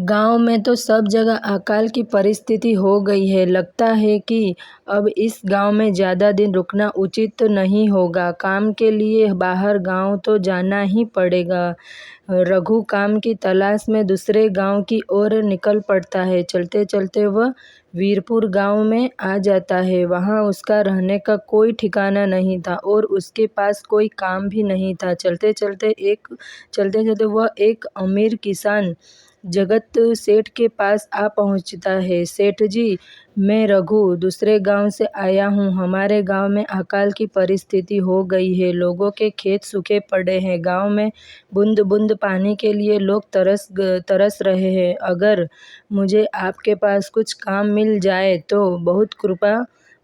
गांव में तो सब जगह अकाल की परिस्थिति हो गई है। लगता है कि अब इस गांव में ज़्यादा दिन रुकना उचित नहीं होगा। काम के लिए बाहर गांव तो जाना ही पड़ेगा। रघु काम की तलाश में दूसरे गांव की ओर निकल पड़ता है। चलते चलते वह वीरपुर गांव में आ जाता है। वहां उसका रहने का कोई ठिकाना नहीं था और उसके पास कोई काम भी नहीं था। चलते चलते वह एक अमीर किसान जगत सेठ के पास आ पहुंचता है। सेठ जी, मैं रघु दूसरे गांव से आया हूं। हमारे गांव में अकाल की परिस्थिति हो गई है। लोगों के खेत सूखे पड़े हैं। गांव में बूंद बूंद पानी के लिए लोग तरस रहे हैं। अगर मुझे आपके पास कुछ काम मिल जाए तो बहुत कृपा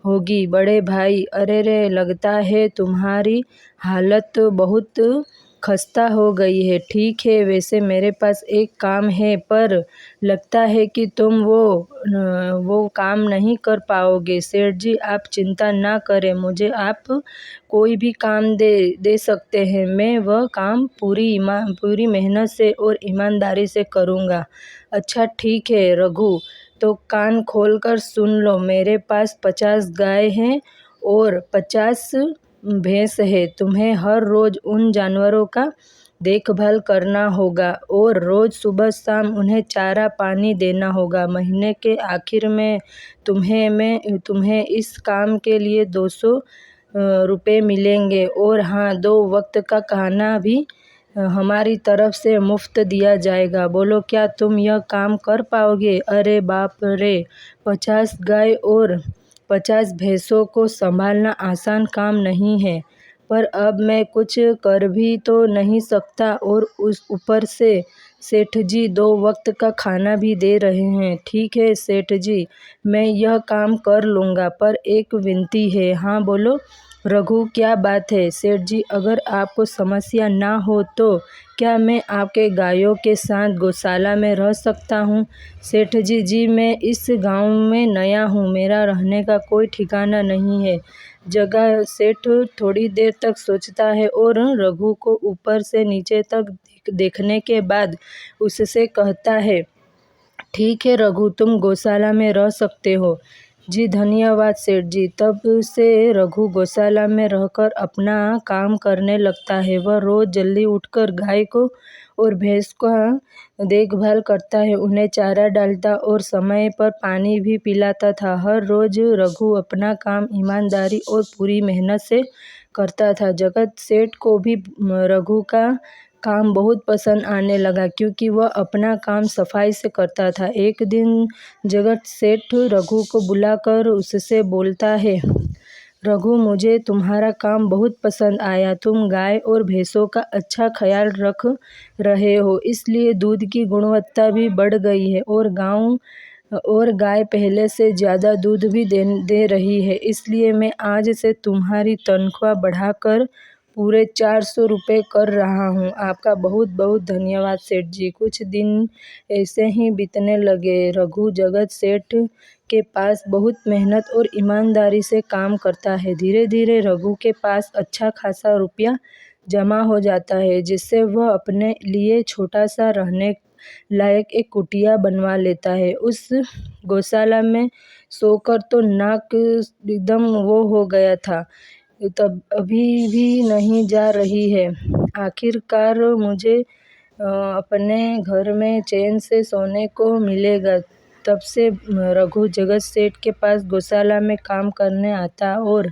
होगी बड़े भाई। अरे रे, लगता है तुम्हारी हालत बहुत खस्ता हो गई है। ठीक है, वैसे मेरे पास एक काम है, पर लगता है कि तुम वो काम नहीं कर पाओगे। सेठ जी, आप चिंता ना करें, मुझे आप कोई भी काम दे सकते हैं। मैं वह काम पूरी मेहनत से और ईमानदारी से करूँगा। अच्छा ठीक है रघु, तो कान खोल कर सुन लो। मेरे पास 50 गाय हैं और 50 भैंस है। तुम्हें हर रोज उन जानवरों का देखभाल करना होगा और रोज सुबह शाम उन्हें चारा पानी देना होगा। महीने के आखिर में तुम्हें इस काम के लिए 200 रुपये मिलेंगे। और हाँ, 2 वक्त का खाना भी हमारी तरफ से मुफ्त दिया जाएगा। बोलो, क्या तुम यह काम कर पाओगे? अरे बाप रे, 50 गाय और 50 भैंसों को संभालना आसान काम नहीं है। पर अब मैं कुछ कर भी तो नहीं सकता और उस ऊपर से सेठ जी 2 वक्त का खाना भी दे रहे हैं। ठीक है सेठ जी, मैं यह काम कर लूँगा, पर एक विनती है। हाँ बोलो रघु, क्या बात है? सेठ जी, अगर आपको समस्या ना हो तो क्या मैं आपके गायों के साथ गौशाला में रह सकता हूँ? सेठ जी, जी मैं इस गांव में नया हूँ, मेरा रहने का कोई ठिकाना नहीं है जगह। सेठ थोड़ी देर तक सोचता है और रघु को ऊपर से नीचे तक देखने के बाद उससे कहता है, ठीक है रघु, तुम गौशाला में रह सकते हो। जी धन्यवाद सेठ जी। तब से रघु गौशाला में रहकर अपना काम करने लगता है। वह रोज जल्दी उठकर गाय को और भैंस का देखभाल करता है, उन्हें चारा डालता और समय पर पानी भी पिलाता था। हर रोज रघु अपना काम ईमानदारी और पूरी मेहनत से करता था। जगत सेठ को भी रघु का काम बहुत पसंद आने लगा, क्योंकि वह अपना काम सफाई से करता था। एक दिन जगत सेठ रघु को बुलाकर उससे बोलता है, रघु, मुझे तुम्हारा काम बहुत पसंद आया। तुम गाय और भैंसों का अच्छा ख्याल रख रहे हो, इसलिए दूध की गुणवत्ता भी बढ़ गई है और गाय पहले से ज़्यादा दूध भी दे रही है। इसलिए मैं आज से तुम्हारी तनख्वाह बढ़ाकर पूरे 400 रुपये कर रहा हूँ। आपका बहुत बहुत धन्यवाद सेठ जी। कुछ दिन ऐसे ही बीतने लगे। रघु जगत सेठ के पास बहुत मेहनत और ईमानदारी से काम करता है। धीरे धीरे रघु के पास अच्छा खासा रुपया जमा हो जाता है, जिससे वह अपने लिए छोटा सा रहने लायक एक कुटिया बनवा लेता है। उस गौशाला में सोकर तो नाक एकदम वो हो गया था, तब अभी भी नहीं जा रही है। आखिरकार मुझे अपने घर में चैन से सोने को मिलेगा। तब से रघु जगत सेठ के पास गौशाला में काम करने आता और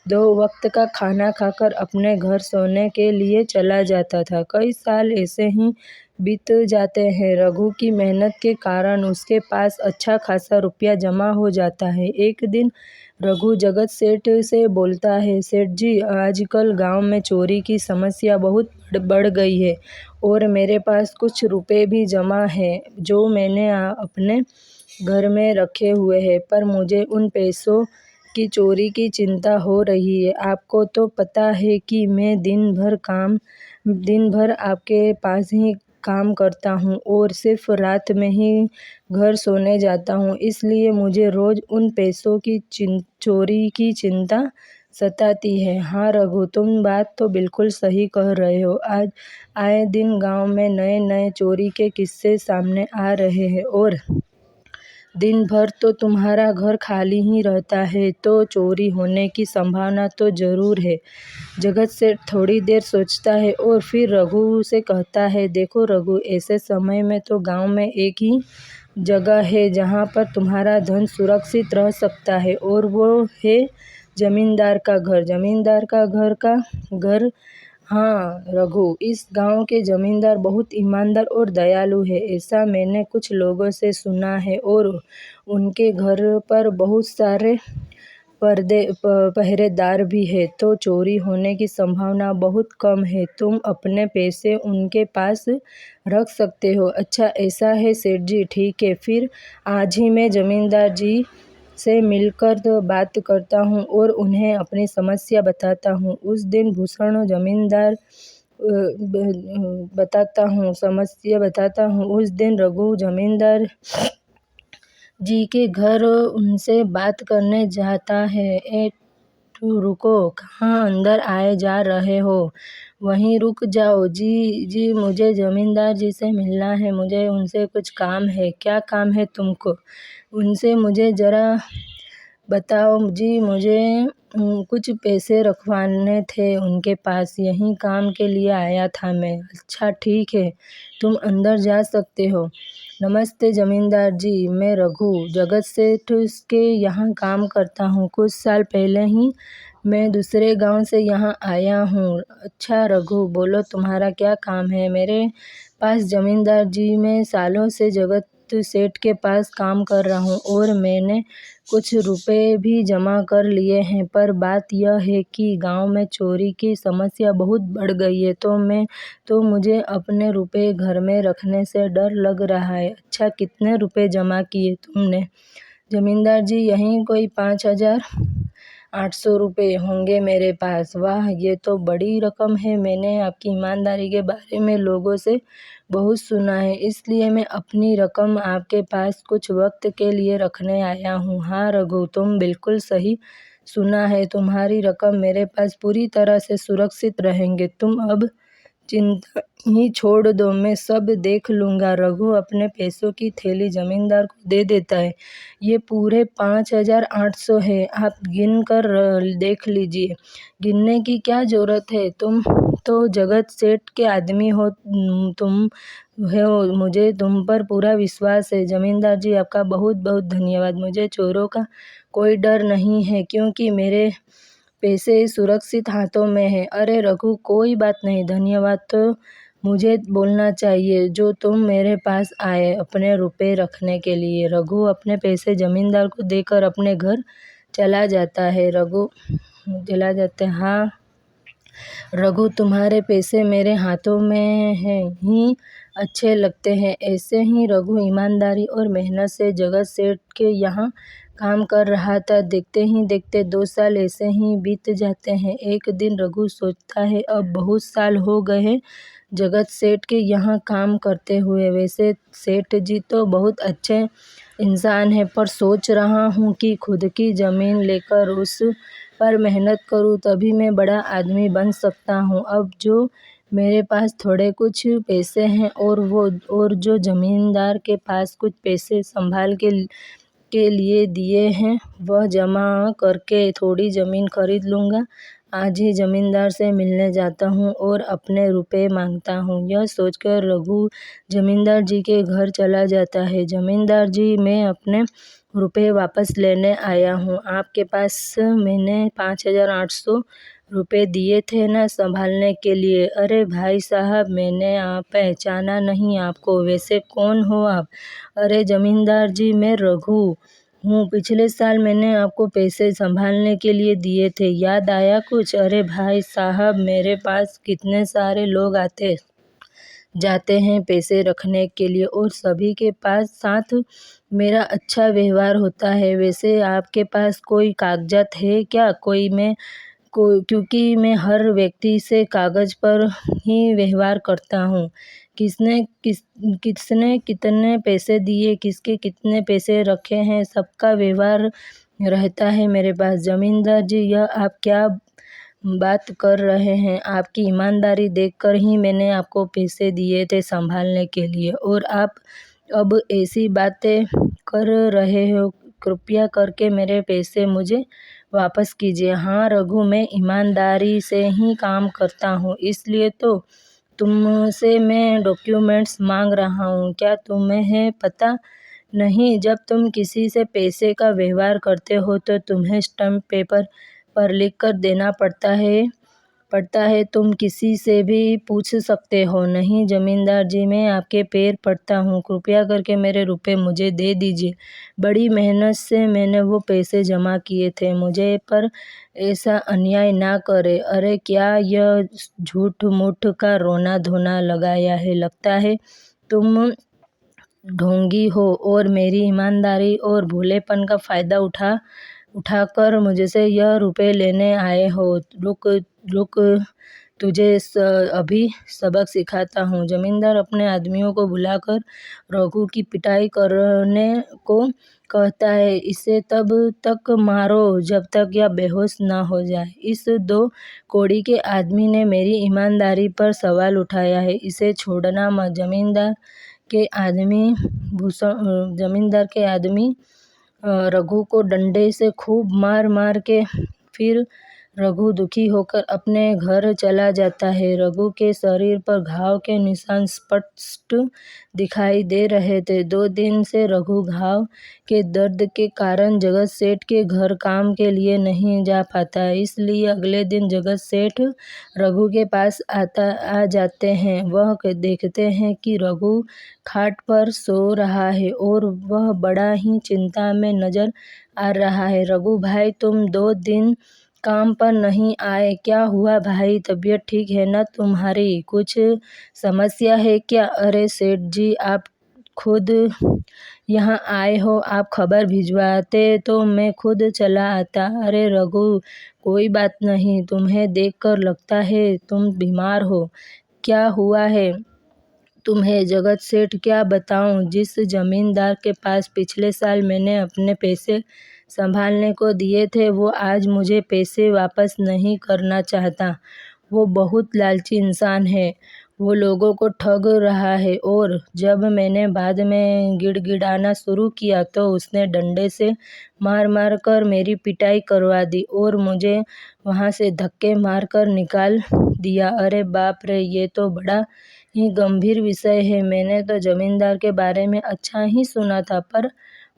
2 वक्त का खाना खाकर अपने घर सोने के लिए चला जाता था। कई साल ऐसे ही बीत जाते हैं। रघु की मेहनत के कारण उसके पास अच्छा खासा रुपया जमा हो जाता है। एक दिन रघु जगत सेठ से बोलता है, सेठ जी, आजकल गांव में चोरी की समस्या बहुत बढ़ गई है और मेरे पास कुछ रुपए भी जमा हैं जो मैंने अपने घर में रखे हुए हैं, पर मुझे उन पैसों की चोरी की चिंता हो रही है। आपको तो पता है कि मैं दिन भर आपके पास ही काम करता हूँ और सिर्फ रात में ही घर सोने जाता हूँ, इसलिए मुझे रोज़ उन पैसों की चोरी की चिंता सताती है। हाँ रघु, तुम बात तो बिल्कुल सही कह रहे हो। आज आए दिन गांव में नए नए चोरी के किस्से सामने आ रहे हैं और दिन भर तो तुम्हारा घर खाली ही रहता है, तो चोरी होने की संभावना तो जरूर है। जगत सेठ थोड़ी देर सोचता है और फिर रघु से कहता है, देखो रघु, ऐसे समय में तो गांव में एक ही जगह है जहां पर तुम्हारा धन सुरक्षित रह सकता है, और वो है जमींदार का घर। जमींदार का घर। हाँ रघु, इस गांव के जमींदार बहुत ईमानदार और दयालु है, ऐसा मैंने कुछ लोगों से सुना है। और उनके घर पर बहुत सारे पहरेदार भी है, तो चोरी होने की संभावना बहुत कम है। तुम अपने पैसे उनके पास रख सकते हो। अच्छा ऐसा है सेठ जी, ठीक है, फिर आज ही मैं जमींदार जी से मिलकर तो बात करता हूँ और उन्हें अपनी समस्या बताता हूँ। उस दिन भूषण जमींदार समस्या बताता हूँ। उस दिन रघु जमींदार जी के घर उनसे बात करने जाता है। ए तू रुको, कहाँ अंदर आए जा रहे हो? वहीं रुक जाओ। जी जी, मुझे जमींदार जी से मिलना है, मुझे उनसे कुछ काम है। क्या काम है तुमको? उनसे मुझे ज़रा बताओ जी, मुझे कुछ पैसे रखवाने थे उनके पास, यही काम के लिए आया था मैं। अच्छा ठीक है, तुम अंदर जा सकते हो। नमस्ते जमींदार जी, मैं रघु जगत सेठ के यहाँ काम करता हूँ। कुछ साल पहले ही मैं दूसरे गांव से यहाँ आया हूँ। अच्छा रघु, बोलो तुम्हारा क्या काम है? मेरे पास जमींदार जी, मैं सालों से जगत सेठ के पास काम कर रहा हूँ और मैंने कुछ रुपए भी जमा कर लिए हैं, पर बात यह है कि गांव में चोरी की समस्या बहुत बढ़ गई है, तो मुझे अपने रुपए घर में रखने से डर लग रहा है। अच्छा कितने रुपए जमा किए तुमने? जमींदार जी, यहीं कोई 5,800 रुपये होंगे मेरे पास। वाह, ये तो बड़ी रकम है। मैंने आपकी ईमानदारी के बारे में लोगों से बहुत सुना है, इसलिए मैं अपनी रकम आपके पास कुछ वक्त के लिए रखने आया हूँ। हाँ रघु, तुम बिल्कुल सही सुना है, तुम्हारी रकम मेरे पास पूरी तरह से सुरक्षित रहेंगे। तुम अब चिंता ही छोड़ दो, मैं सब देख लूँगा। रघु अपने पैसों की थैली जमींदार को दे देता है। ये पूरे 5,800 है, आप गिन कर देख लीजिए। गिनने की क्या ज़रूरत है, तुम तो जगत सेठ के आदमी हो। तुम मुझे तुम पर पूरा विश्वास है। जमींदार जी, आपका बहुत बहुत धन्यवाद। मुझे चोरों का कोई डर नहीं है, क्योंकि मेरे पैसे सुरक्षित हाथों में है। अरे रघु, कोई बात नहीं, धन्यवाद तो मुझे बोलना चाहिए जो तुम मेरे पास आए अपने रुपए रखने के लिए। रघु अपने पैसे जमींदार को देकर अपने घर चला जाता है। हाँ रघु, तुम्हारे पैसे मेरे हाथों में हैं ही अच्छे लगते हैं। ऐसे ही रघु ईमानदारी और मेहनत से जगत सेठ के यहाँ काम कर रहा था। देखते ही देखते 2 साल ऐसे ही बीत जाते हैं। एक दिन रघु सोचता है, अब बहुत साल हो गए हैं जगत सेठ के यहाँ काम करते हुए। वैसे सेठ जी तो बहुत अच्छे इंसान है, पर सोच रहा हूँ कि खुद की ज़मीन लेकर उस पर मेहनत करूँ, तभी मैं बड़ा आदमी बन सकता हूँ। अब जो मेरे पास थोड़े कुछ पैसे हैं और जो ज़मींदार के पास कुछ पैसे संभाल के लिए दिए हैं, वह जमा करके थोड़ी ज़मीन खरीद लूँगा। आज ही ज़मींदार से मिलने जाता हूँ और अपने रुपए मांगता हूँ। यह सोचकर रघु ज़मींदार जी के घर चला जाता है। जमींदार जी, मैं अपने रुपए वापस लेने आया हूँ। आपके पास मैंने 5,800 रुपये दिए थे ना संभालने के लिए। अरे भाई साहब, मैंने पहचाना नहीं आपको, वैसे कौन हो आप? अरे जमींदार जी, मैं रघु हूँ। पिछले साल मैंने आपको पैसे संभालने के लिए दिए थे, याद आया कुछ? अरे भाई साहब, मेरे पास कितने सारे लोग आते जाते हैं पैसे रखने के लिए और सभी के पास साथ मेरा अच्छा व्यवहार होता है। वैसे आपके पास कोई कागजात है क्या? क्योंकि मैं हर व्यक्ति से कागज़ पर ही व्यवहार करता हूँ। किसने कितने पैसे दिए, किसके कितने पैसे रखे हैं, सबका व्यवहार रहता है मेरे पास। जमींदार जी, यह आप क्या बात कर रहे हैं? आपकी ईमानदारी देखकर ही मैंने आपको पैसे दिए थे संभालने के लिए, और आप अब ऐसी बातें कर रहे हो। कृपया करके मेरे पैसे मुझे वापस कीजिए। हाँ रघु, मैं ईमानदारी से ही काम करता हूँ, इसलिए तो तुमसे मैं डॉक्यूमेंट्स मांग रहा हूँ। क्या तुम्हें पता नहीं, जब तुम किसी से पैसे का व्यवहार करते हो तो तुम्हें स्टैम्प पेपर पर लिख कर देना पड़ता है। तुम किसी से भी पूछ सकते हो। नहीं जमींदार जी, मैं आपके पैर पड़ता हूँ, कृपया करके मेरे रुपए मुझे दे दीजिए। बड़ी मेहनत से मैंने वो पैसे जमा किए थे, मुझे पर ऐसा अन्याय ना करे। अरे क्या यह झूठ मूठ का रोना धोना लगाया है? लगता है तुम ढोंगी हो और मेरी ईमानदारी और भोलेपन का फ़ायदा उठाकर मुझसे यह रुपए लेने आए हो। रुक रुक, तुझे अभी सबक सिखाता हूँ। जमींदार अपने आदमियों को बुलाकर रघु की पिटाई करने को कहता है। इसे तब तक मारो जब तक यह बेहोश न हो जाए। इस 2 कौड़ी के आदमी ने मेरी ईमानदारी पर सवाल उठाया है, इसे छोड़ना मत। जमींदार के आदमी रघु को डंडे से खूब मार मार के फिर रघु दुखी होकर अपने घर चला जाता है। रघु के शरीर पर घाव के निशान स्पष्ट दिखाई दे रहे थे। 2 दिन से रघु घाव के दर्द के कारण जगत सेठ के घर काम के लिए नहीं जा पाता, इसलिए अगले दिन जगत सेठ रघु के पास आ जाते हैं। वह देखते हैं कि रघु खाट पर सो रहा है और वह बड़ा ही चिंता में नजर आ रहा है। रघु भाई, तुम 2 दिन काम पर नहीं आए, क्या हुआ भाई? तबीयत ठीक है ना तुम्हारी? कुछ समस्या है क्या? अरे सेठ जी, आप खुद यहाँ आए हो, आप खबर भिजवाते तो मैं खुद चला आता। अरे रघु, कोई बात नहीं, तुम्हें देखकर लगता है तुम बीमार हो। क्या हुआ है तुम्हें? जगत सेठ, क्या बताऊं? जिस जमींदार के पास पिछले साल मैंने अपने पैसे संभालने को दिए थे, वो आज मुझे पैसे वापस नहीं करना चाहता। वो बहुत लालची इंसान है, वो लोगों को ठग रहा है, और जब मैंने बाद में गिड़गिड़ाना शुरू किया तो उसने डंडे से मार मार कर मेरी पिटाई करवा दी और मुझे वहाँ से धक्के मार कर निकाल दिया। अरे बाप रे, ये तो बड़ा ही गंभीर विषय है। मैंने तो जमींदार के बारे में अच्छा ही सुना था, पर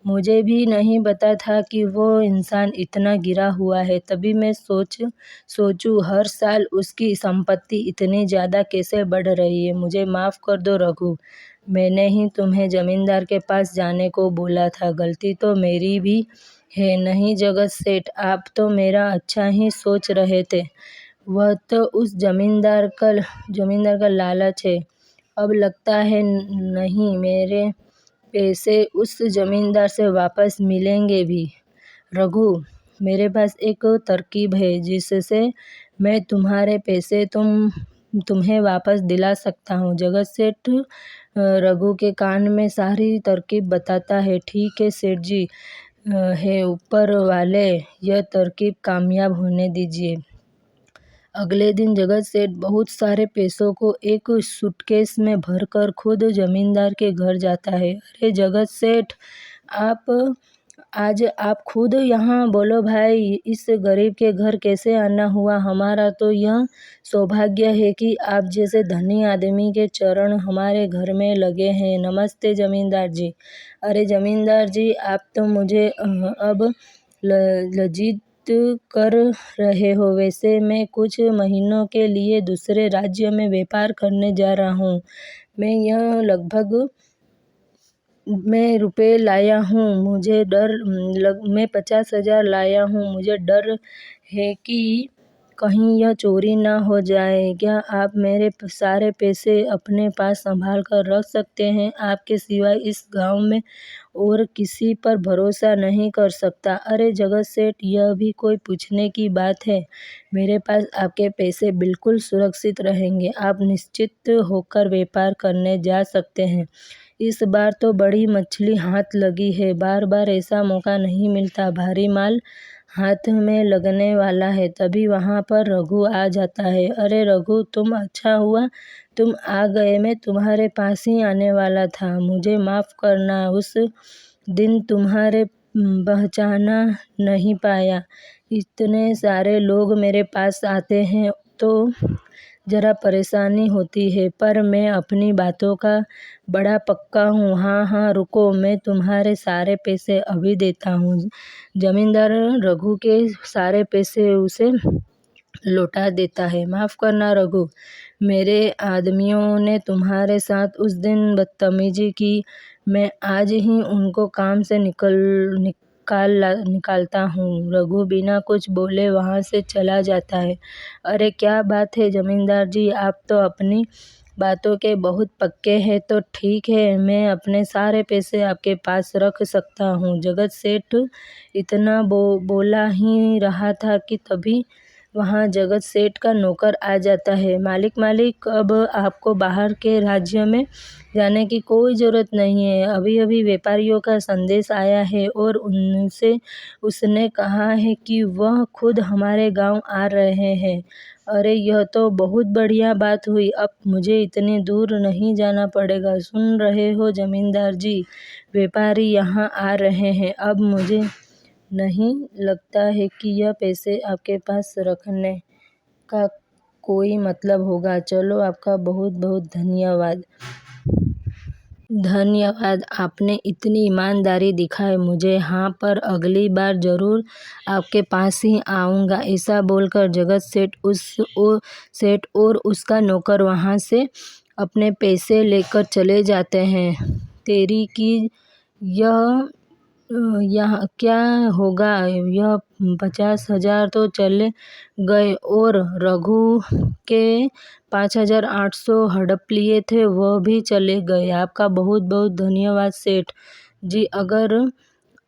मुझे भी नहीं पता था कि वो इंसान इतना गिरा हुआ है। तभी मैं सोचूं हर साल उसकी संपत्ति इतनी ज़्यादा कैसे बढ़ रही है। मुझे माफ़ कर दो रघु, मैंने ही तुम्हें जमींदार के पास जाने को बोला था, गलती तो मेरी भी है। नहीं जगत सेठ, आप तो मेरा अच्छा ही सोच रहे थे। वह तो उस जमींदार का लालच है। अब लगता है नहीं, मेरे पैसे उस जमींदार से वापस मिलेंगे भी। रघु, मेरे पास एक तरकीब है जिससे मैं तुम्हारे पैसे तुम्हें वापस दिला सकता हूँ। जगत सेठ रघु के कान में सारी तरकीब बताता है। ठीक है सेठ जी, है ऊपर वाले, यह तरकीब कामयाब होने दीजिए। अगले दिन जगत सेठ बहुत सारे पैसों को एक सूटकेस में भरकर खुद जमींदार के घर जाता है। अरे जगत सेठ, आज आप खुद यहाँ? बोलो भाई, इस गरीब के घर कैसे आना हुआ? हमारा तो यह सौभाग्य है कि आप जैसे धनी आदमी के चरण हमारे घर में लगे हैं। नमस्ते जमींदार जी। अरे जमींदार जी, आप तो मुझे अब लज्जित कर रहे हो। वैसे मैं कुछ महीनों के लिए दूसरे राज्य में व्यापार करने जा रहा हूँ। मैं रुपए लाया हूँ, मैं 50,000 लाया हूँ। मुझे डर है कि कहीं यह चोरी ना हो जाए। क्या आप मेरे सारे पैसे अपने पास संभाल कर रख सकते हैं? आपके सिवाय इस गांव में और किसी पर भरोसा नहीं कर सकता। अरे जगत सेठ, यह भी कोई पूछने की बात है? मेरे पास आपके पैसे बिल्कुल सुरक्षित रहेंगे। आप निश्चित होकर व्यापार करने जा सकते हैं। इस बार तो बड़ी मछली हाथ लगी है। बार बार ऐसा मौका नहीं मिलता। भारी माल हाथ में लगने वाला है। तभी वहाँ पर रघु आ जाता है। अरे रघु, तुम, अच्छा हुआ तुम आ गए। मैं तुम्हारे पास ही आने वाला था। मुझे माफ़ करना, उस दिन तुम्हारे पहचाना नहीं पाया। इतने सारे लोग मेरे पास आते हैं तो ज़रा परेशानी होती है, पर मैं अपनी बातों का बड़ा पक्का हूँ। हाँ हाँ, रुको, मैं तुम्हारे सारे पैसे अभी देता हूँ। जमींदार रघु के सारे पैसे उसे लौटा देता है। माफ़ करना रघु, मेरे आदमियों ने तुम्हारे साथ उस दिन बदतमीजी की। मैं आज ही उनको काम से निकालता हूँ। रघु बिना कुछ बोले वहाँ से चला जाता है। अरे क्या बात है जमींदार जी, आप तो अपनी बातों के बहुत पक्के हैं। तो ठीक है, मैं अपने सारे पैसे आपके पास रख सकता हूँ। जगत सेठ इतना बोला ही रहा था कि तभी वहाँ जगत सेठ का नौकर आ जाता है। मालिक मालिक, अब आपको बाहर के राज्य में जाने की कोई ज़रूरत नहीं है। अभी अभी व्यापारियों का संदेश आया है और उनसे उसने कहा है कि वह खुद हमारे गांव आ रहे हैं। अरे यह तो बहुत बढ़िया बात हुई। अब मुझे इतनी दूर नहीं जाना पड़ेगा। सुन रहे हो जमींदार जी, व्यापारी यहाँ आ रहे हैं। अब मुझे नहीं लगता है कि यह पैसे आपके पास रखने का कोई मतलब होगा। चलो, आपका बहुत बहुत धन्यवाद। धन्यवाद, आपने इतनी ईमानदारी दिखाई मुझे। हाँ, पर अगली बार ज़रूर आपके पास ही आऊँगा। ऐसा बोलकर जगत सेठ और उसका नौकर वहाँ से अपने पैसे लेकर चले जाते हैं। तेरी की यह क्या होगा? यह 50,000 तो चले गए और रघु के 5,800 हड़प लिए थे, वह भी चले गए। आपका बहुत बहुत धन्यवाद सेठ जी। अगर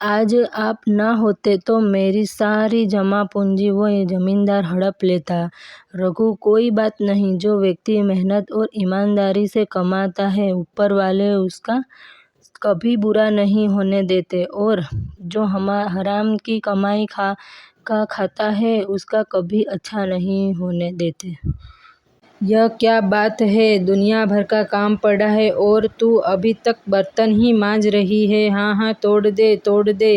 आज आप ना होते तो मेरी सारी जमा पूंजी वो जमींदार हड़प लेता। रघु, कोई बात नहीं। जो व्यक्ति मेहनत और ईमानदारी से कमाता है, ऊपर वाले उसका कभी बुरा नहीं होने देते, और जो हराम की कमाई खाता है, उसका कभी अच्छा नहीं होने देते। यह क्या बात है? दुनिया भर का काम पड़ा है और तू अभी तक बर्तन ही मांज रही है। हाँ हाँ, तोड़ दे।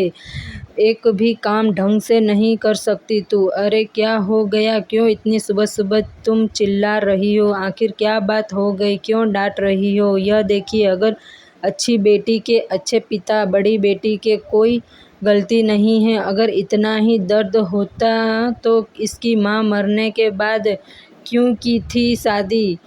एक भी काम ढंग से नहीं कर सकती तू। अरे क्या हो गया? क्यों इतनी सुबह सुबह तुम चिल्ला रही हो? आखिर क्या बात हो गई? क्यों डांट रही हो? यह देखिए, अगर अच्छी बेटी के अच्छे पिता, बड़ी बेटी के कोई गलती नहीं है। अगर इतना ही दर्द होता तो इसकी माँ मरने के बाद क्यों की थी शादी?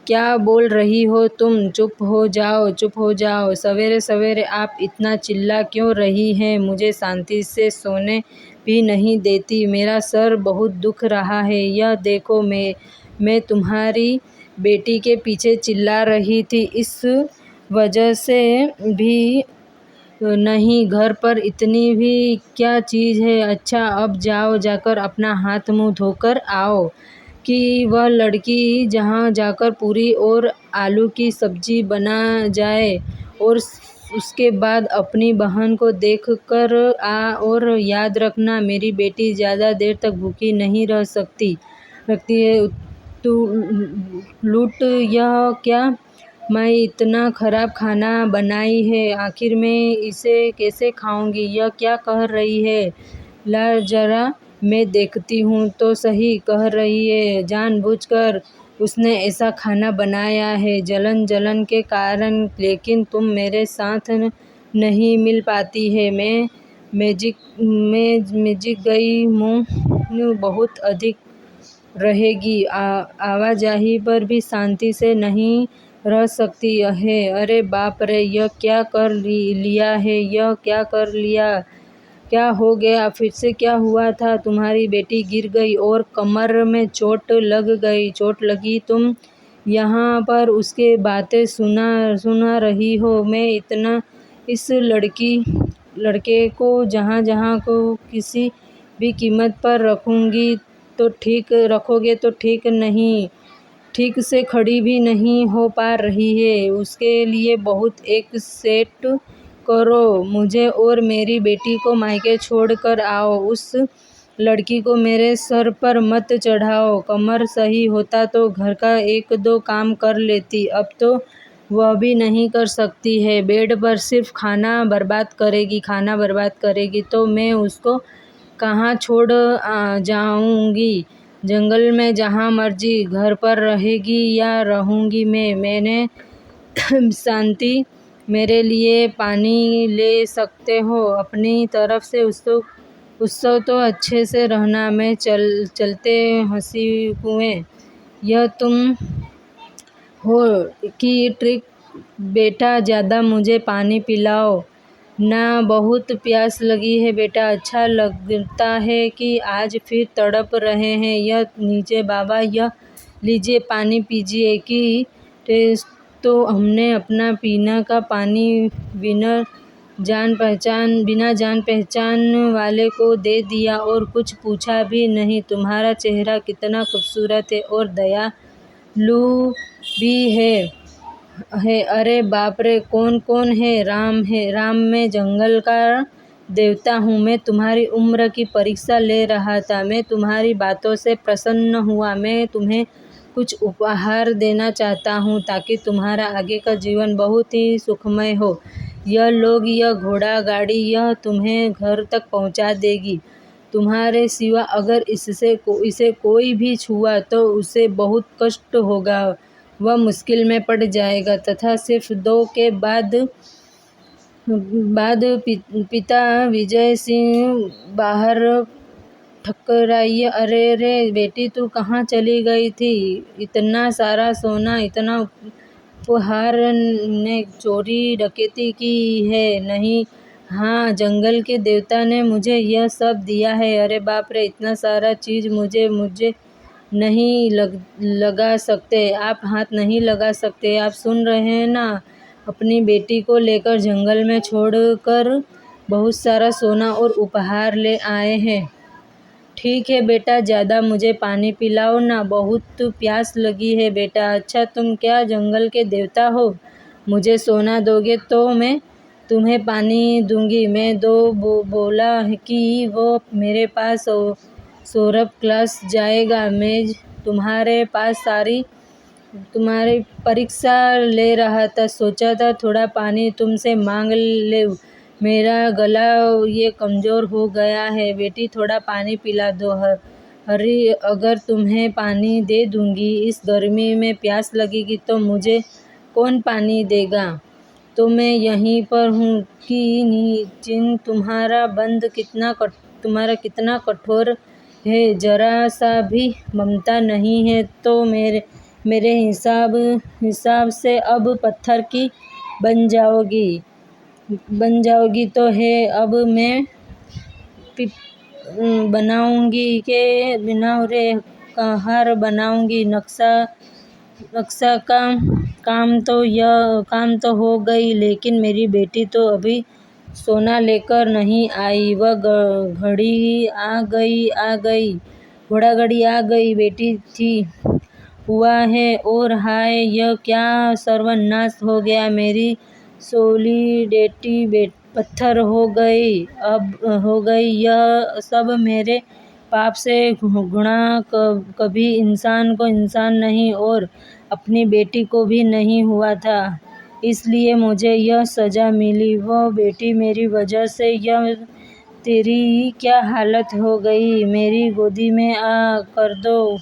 क्या बोल रही हो तुम? चुप हो जाओ। सवेरे सवेरे आप इतना चिल्ला क्यों रही हैं? मुझे शांति से सोने भी नहीं देती। मेरा सर बहुत दुख रहा है। यह देखो, मैं तुम्हारी बेटी के पीछे चिल्ला रही थी, इस वजह से भी नहीं। घर पर इतनी भी क्या चीज़ है? अच्छा, अब जाकर अपना हाथ मुंह धोकर आओ कि वह लड़की जहाँ जाकर पूरी और आलू की सब्जी बना जाए, और उसके बाद अपनी बहन को देख कर आ। और याद रखना, मेरी बेटी ज़्यादा देर तक भूखी नहीं रह सकती है। तू लूट, यह क्या? मैं इतना ख़राब खाना बनाई है, आखिर मैं इसे कैसे खाऊंगी? यह क्या कह रही है? ला जरा मैं देखती हूँ तो सही। कह रही है जानबूझकर उसने ऐसा खाना बनाया है, जलन के कारण। लेकिन तुम मेरे साथ नहीं मिल पाती है। मैं मैजिक गई मुँह बहुत अधिक रहेगी। आवाजाही पर भी शांति से नहीं रह सकती है। अरे बाप रे, यह क्या कर लिया है? यह क्या कर लिया? क्या हो गया? फिर से क्या हुआ था? तुम्हारी बेटी गिर गई और कमर में चोट लगी। तुम यहाँ पर उसके बातें सुना रही हो। मैं इतना इस लड़के को जहाँ को किसी भी कीमत पर रखोगे तो ठीक नहीं। ठीक से खड़ी भी नहीं हो पा रही है। उसके लिए बहुत एक सेट करो। मुझे और मेरी बेटी को मायके छोड़ कर आओ। उस लड़की को मेरे सर पर मत चढ़ाओ। कमर सही होता तो घर का एक दो काम कर लेती, अब तो वह भी नहीं कर सकती है। बेड पर सिर्फ खाना बर्बाद करेगी तो मैं उसको कहाँ छोड़ जाऊँगी? जंगल में जहाँ मर्जी, घर पर रहेगी या रहूँगी मैंने शांति। मेरे लिए पानी ले सकते हो अपनी तरफ से? उसको तो अच्छे से रहना। मैं चलते हंसी कुएं। यह तुम हो कि ट्रिक? बेटा ज़्यादा मुझे पानी पिलाओ ना, बहुत प्यास लगी है बेटा। अच्छा लगता है कि आज फिर तड़प रहे हैं। यह नीचे बाबा, यह लीजिए पानी पीजिए। कि टेस्ट तो हमने अपना पीने का पानी बिना जान पहचान वाले को दे दिया और कुछ पूछा भी नहीं। तुम्हारा चेहरा कितना खूबसूरत है और दयालु भी है। अरे बाप रे, कौन है? राम, मैं जंगल का देवता हूँ। मैं तुम्हारी उम्र की परीक्षा ले रहा था। मैं तुम्हारी बातों से प्रसन्न हुआ। मैं तुम्हें कुछ उपहार देना चाहता हूँ ताकि तुम्हारा आगे का जीवन बहुत ही सुखमय हो। यह लोग, यह घोड़ा गाड़ी, यह तुम्हें घर तक पहुँचा देगी। तुम्हारे सिवा अगर इसे कोई भी छुआ तो उसे बहुत कष्ट होगा। वह मुश्किल में पड़ जाएगा। तथा सिर्फ 2 के बाद पिता विजय सिंह बाहर ठकराइए। अरे रे बेटी, तू कहाँ चली गई थी? इतना सारा सोना, इतना उपहार ने चोरी डकैती की है? नहीं, हाँ, जंगल के देवता ने मुझे यह सब दिया है। अरे बाप रे, इतना सारा चीज मुझे नहीं लगा सकते। आप हाथ नहीं लगा सकते। आप सुन रहे हैं ना? अपनी बेटी को लेकर जंगल में छोड़कर बहुत सारा सोना और उपहार ले आए हैं। ठीक है बेटा, ज़्यादा मुझे पानी पिलाओ ना, बहुत प्यास लगी है बेटा। अच्छा, तुम क्या जंगल के देवता हो? मुझे सोना दोगे तो मैं तुम्हें पानी दूंगी। मैं बोला कि वो मेरे पास सौरभ क्लास जाएगा। मैं तुम्हारे पास तुम्हारी परीक्षा ले रहा था। सोचा था थोड़ा पानी तुमसे मांग ले। मेरा गला ये कमज़ोर हो गया है। बेटी, थोड़ा पानी पिला दो। हरी, अगर तुम्हें पानी दे दूंगी, इस गर्मी में प्यास लगेगी तो मुझे कौन पानी देगा? तो मैं यहीं पर हूँ कि नीचिन। तुम्हारा कितना कठोर है। जरा सा भी ममता नहीं है। तो मेरे हिसाब से अब पत्थर की बन जाओगी तो है। अब मैं बनाऊंगी के बिना रे हार बनाऊंगी। नक्शा का काम तो हो गई, लेकिन मेरी बेटी तो अभी सोना लेकर नहीं आई। वह घोड़ा गाड़ी आ गई। बेटी थी हुआ है और हाय, यह क्या सर्वनाश हो गया। मेरी सॉलिडिटी पत्थर हो गई। यह सब मेरे पाप से गुणा। कभी इंसान को इंसान नहीं और अपनी बेटी को भी नहीं हुआ था, इसलिए मुझे यह सजा मिली। वह बेटी, मेरी वजह से यह तेरी क्या हालत हो गई। मेरी गोदी में आ कर दो।